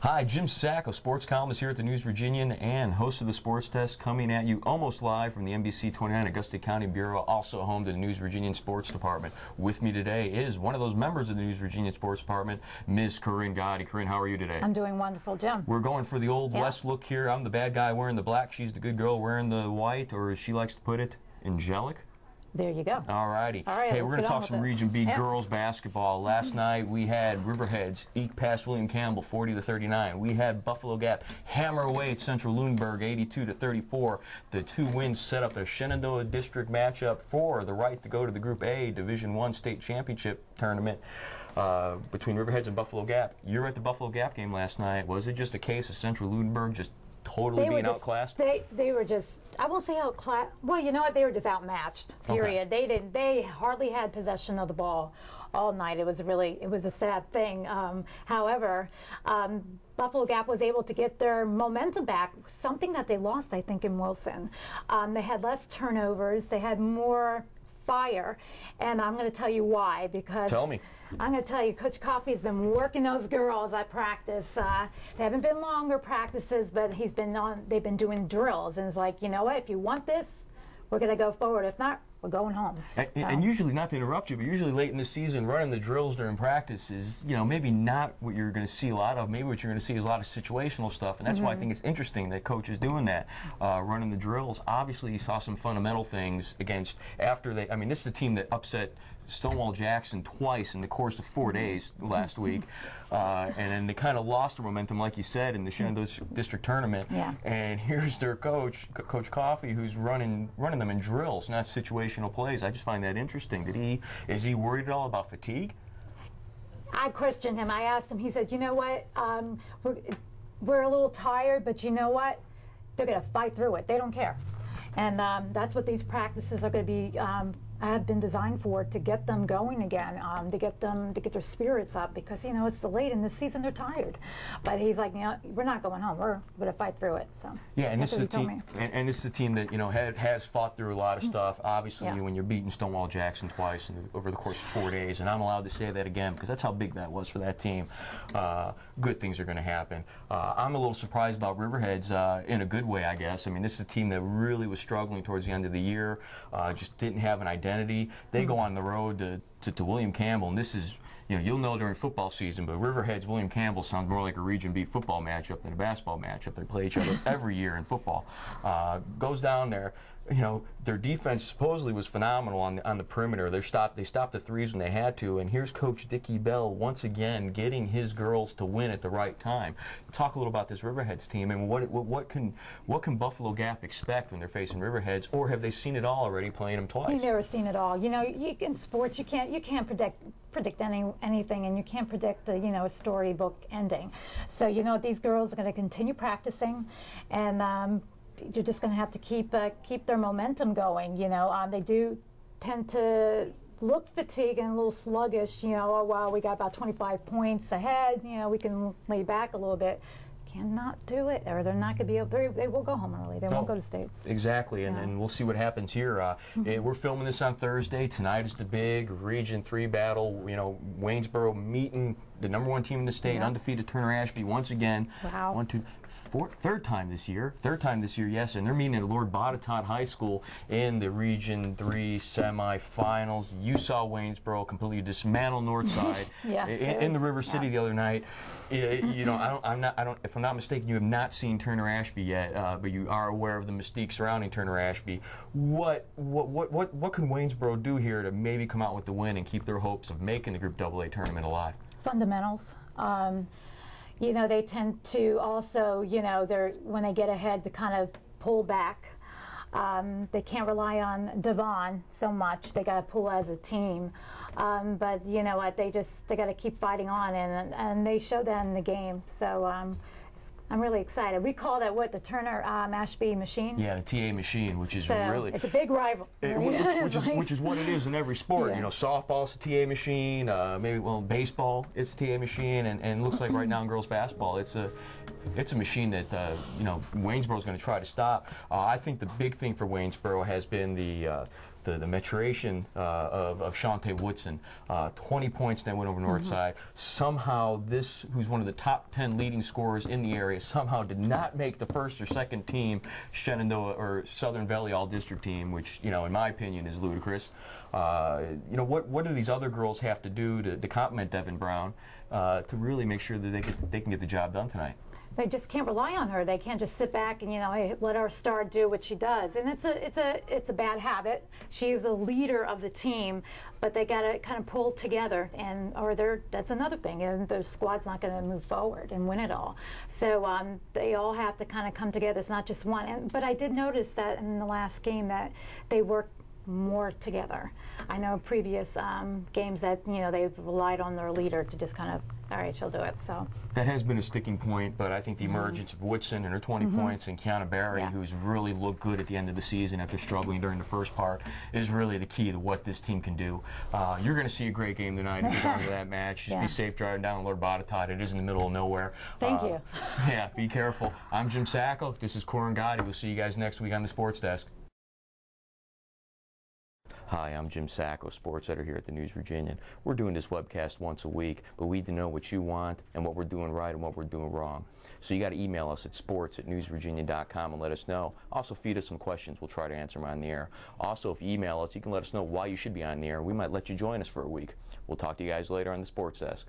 Hi, Jim Sacco, sports columnist here at the News Virginian and host of the Sports Desk, coming at you almost live from the NBC 29 Augusta County Bureau, also home to the News Virginian Sports Department. With me today is one of those members of the News Virginian Sports Department, Ms. Corine Gatti. Corine, how are you today? I'm doing wonderful, Jim. We're going for the Old West look here. I'm the bad guy wearing the black. She's the good girl wearing the white, or as she likes to put it, angelic. There you go. All righty. All right, hey, we're going to talk some Region B girls basketball. Last night we had Riverheads eke past William Campbell 40-39. We had Buffalo Gap hammer away at Central Lunenburg 82-34. The two wins set up a Shenandoah District matchup for the right to go to the Group A Division I State Championship tournament between Riverheads and Buffalo Gap. You were at the Buffalo Gap game last night. Was it just a case of Central Lunenburg just totally being outclassed? They were just, I won't say outclassed. Well, you know what? They were just outmatched. Period. Okay. They hardly had possession of the ball all night. It was a sad thing. However, Buffalo Gap was able to get their momentum back, something that they lost, I think, in Wilson. They had less turnovers. They had more fire, and I'm going to tell you why. Because tell me. I'm going to tell you, Coach Coffey's been working those girls at practice. They haven't been longer practices, but they've been doing drills, and it's like, you know what, if you want this, we're going to go forward. If not, we're going home. And usually, not to interrupt you, but usually late in the season, running the drills during practice is, you know, maybe not what you're going to see a lot of. Maybe what you're going to see is a lot of situational stuff, and that's why I think it's interesting that Coach is doing that, running the drills. Obviously, he saw some fundamental things against, I mean, this is a team that upset Stonewall Jackson twice in the course of 4 days last week, and then they kind of lost their momentum, like you said, in the Shenandoah District Tournament. Yeah. And here's their coach, Coach Coffey, who's running them in drills, not situational plays. I just find that interesting. Is he worried at all about fatigue? I questioned him. I asked him. He said, "You know what? We're a little tired, but you know what? They're going to fight through it. They don't care." And that's what these practices are going to be. Have been designed for, to get them going again, to get their spirits up, because, you know, it's the late in the season, they're tired. But he's like, you know, we're not going home. We're going to fight through it. So yeah, and this is a team, and this is a team that, you know, has fought through a lot of stuff. Obviously, when you're beating Stonewall Jackson twice over the course of 4 days, and I'm allowed to say that again because that's how big that was for that team. Good things are going to happen. I'm a little surprised about Riverheads in a good way, I guess. I mean, this is a team that really was struggling towards the end of the year, just didn't have an identity. They go on the road to William Campbell, and this is, you know, you'll know during football season, but Riverheads William Campbell sounds more like a Region B football matchup than a basketball matchup. They play each other every year in football. Goes down there. You know, their defense supposedly was phenomenal on the perimeter. They stopped the threes when they had to, and here's Coach Dickie Bell once again getting his girls to win at the right time. Talk a little about this Riverheads team, and what can Buffalo Gap expect when they're facing Riverheads, or have they seen it all already playing them twice? You've never seen it all. You know, in sports you can't predict anything, and you can't predict a storybook ending. So, you know, these girls are going to continue practicing, and you're just going to have to keep their momentum going. You know, they do tend to look fatigued and a little sluggish. You know, oh, well, we got about 25 points ahead. You know, we can lay back a little bit. Cannot do it, or they're not going to be able. They will go home early. They won't go to states. Exactly, and we'll see what happens here. We're filming this on Thursday. Tonight is the big Region 3 battle. You know, Waynesboro meeting the #1 team in the state, undefeated Turner Ashby once again. Wow. Third time this year, yes, and they're meeting at Lord Botetourt High School in the Region 3 semifinals. You saw Waynesboro completely dismantle Northside in the River City the other night. You know, if I'm not mistaken, you have not seen Turner Ashby yet, but you are aware of the mystique surrounding Turner Ashby. What can Waynesboro do here to maybe come out with the win and keep their hopes of making the Group AA tournament alive? Fundamentals. You know, they tend to also, you know, when they get ahead, to kind of pull back. They can't rely on Devon so much. They got to pull as a team. But you know what? They got to keep fighting on, and they show that in the game. So I'm really excited. We call that the Turner Ashby machine. Yeah, the TA machine, which is really, it's a big rival. Which is what it is in every sport. Yeah. You know, softball's a TA machine. Baseball, it's a TA machine, and it looks like right now in girls basketball, it's a machine that you know, Waynesboro's going to try to stop. I think the big thing for Waynesboro has been the the maturation of Shante Woodson. 20 points that went over Northside. Somehow this, who's one of the top 10 leading scorers in the area, somehow did not make the first or second team Shenandoah or Southern Valley All-District team, which, you know, in my opinion is ludicrous. You know, what do these other girls have to do to complement Devin Brown to really make sure that they can get the job done tonight? They just can't rely on her. They can't just sit back and, you know, hey, let our star do what she does. And it's a bad habit. She's the leader of the team, but they got to kind of pull together, that's another thing. And the squad's not going to move forward and win it all. So they all have to kind of come together. It's not just one. But I did notice that in the last game that they worked more together. I know previous games that, you know, they've relied on their leader to just kind of, all right, she'll do it. So that has been a sticking point, but I think the emergence of Woodson and her 20 points and Kiana Barry, who's really looked good at the end of the season after struggling during the first part, is really the key to what this team can do. You're going to see a great game tonight if you're going to that match. Just be safe driving down Lord Botetourt. It is in the middle of nowhere. Thank you. Yeah, be careful. I'm Jim Sacco. This is Corine Gatti. We'll see you guys next week on the Sports Desk. Hi, I'm Jim Sacco, sports editor here at the News Virginian. We're doing this webcast once a week, but we need to know what you want and what we're doing right and what we're doing wrong. So you got to email us at sports@newsvirginia.com and let us know. Also, feed us some questions. We'll try to answer them on the air. Also, if you email us, you can let us know why you should be on the air. We might let you join us for a week. We'll talk to you guys later on the Sports Desk.